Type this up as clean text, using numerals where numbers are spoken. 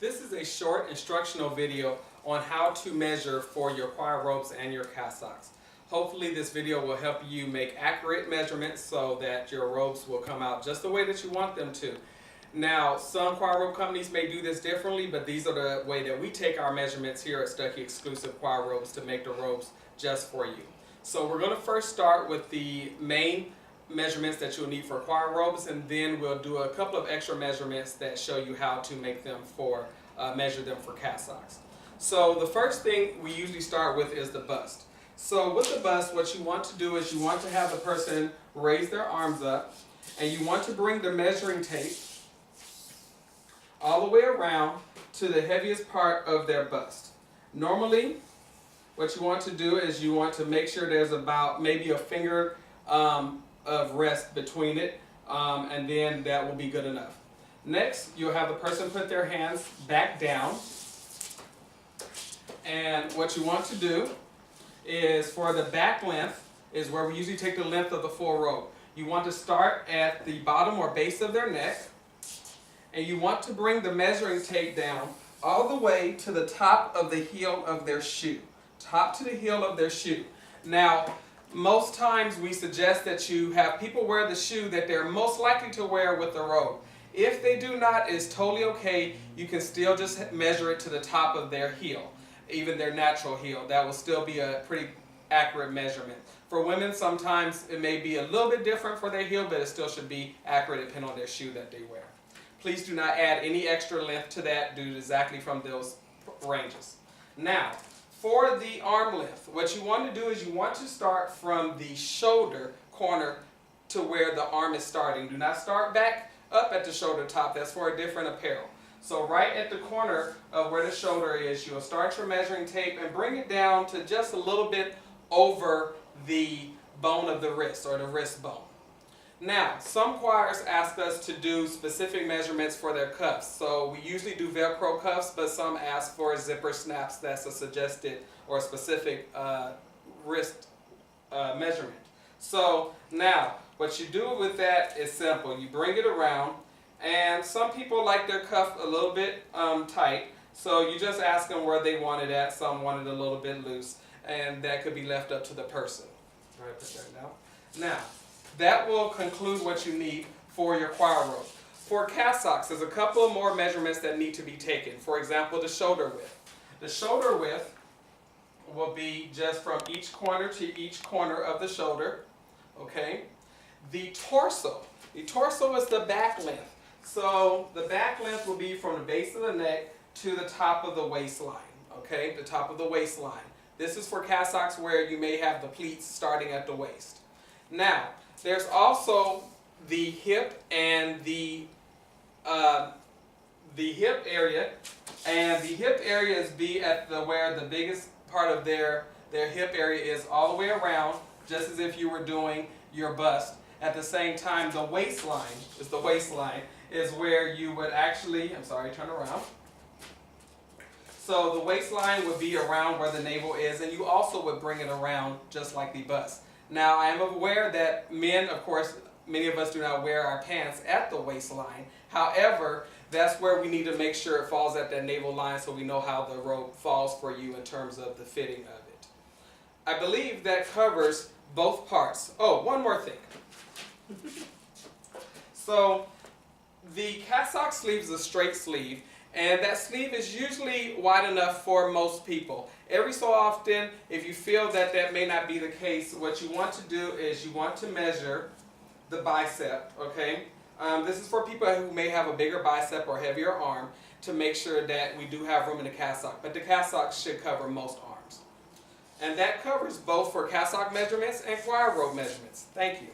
This is a short instructional video on how to measure for your choir robes and your cassocks. Hopefully this video will help you make accurate measurements so that your robes will come out just the way that you want them to. Now, some choir robe companies may do this differently, but these are the way that we take our measurements here at Stuckey Exclusive Choir Robes to make the robes just for you. So we're going to first start with the main measurements that you'll need for choir robes, and then we'll do a couple of extra measurements that show you how to make them for measure them for cassocks. So the first thing we usually start with is the bust. So with the bust, what you want to do is you want to have the person raise their arms up, and you want to bring the measuring tape all the way around to the heaviest part of their bust. Normally, what you want to do is you want to make sure there's about maybe a finger of rest between it, and then that will be good enough. Next, you'll have the person put their hands back down, and what you want to do is for the back length is where we usually take the length of the full robe. You want to start at the bottom or base of their neck, and you want to bring the measuring tape down all the way to the top of the heel of their shoe. Top to the heel of their shoe. Now, most times we suggest that you have people wear the shoe that they're most likely to wear with the robe. If they do not, it's totally okay. You can still just measure it to the top of their heel, even their natural heel. That will still be a pretty accurate measurement. For women, sometimes it may be a little bit different for their heel, but it still should be accurate depending on their shoe that they wear. Please do not add any extra length to that due to exactly from those ranges. Now, for the arm length, what you want to do is you want to start from the shoulder corner to where the arm is starting. Do not start back up at the shoulder top. That's for a different apparel. So right at the corner of where the shoulder is, you'll start your measuring tape and bring it down to just a little bit over the bone of the wrist or the wrist bone. Now, some choirs ask us to do specific measurements for their cuffs. So we usually do Velcro cuffs, but some ask for zipper snaps. That's a suggested or specific wrist measurement. So now, what you do with that is simple. You bring it around, and some people like their cuff a little bit tight. So you just ask them where they want it at. Some want it a little bit loose, and that could be left up to the person. All right, put that down. Now, that will conclude what you need for your choir robe. For cassocks, there's a couple more measurements that need to be taken. For example, the shoulder width. The shoulder width will be just from each corner to each corner of the shoulder. Okay. The torso. The torso is the back length. So the back length will be from the base of the neck to the top of the waistline. Okay, the top of the waistline. This is for cassocks where you may have the pleats starting at the waist. Now, there's also the hip and the hip area, and the hip area is at where the biggest part of their hip area is all the way around, just as if you were doing your bust. At the same time, the waistline is where you would actually, I'm sorry, turn around. So the waistline would be around where the navel is, and you also would bring it around just like the bust. Now, I am aware that men, of course, many of us do not wear our pants at the waistline. However, that's where we need to make sure it falls at that navel line so we know how the robe falls for you in terms of the fitting of it. I believe that covers both parts. Oh, one more thing. So, the cassock sleeve is a straight sleeve, and that sleeve is usually wide enough for most people. Every so often, if you feel that that may not be the case, what you want to do is you want to measure the bicep, okay? This is for people who may have a bigger bicep or heavier arm to make sure that we do have room in the cassock, but the cassock should cover most arms. And that covers both for cassock measurements and choir robe measurements. Thank you.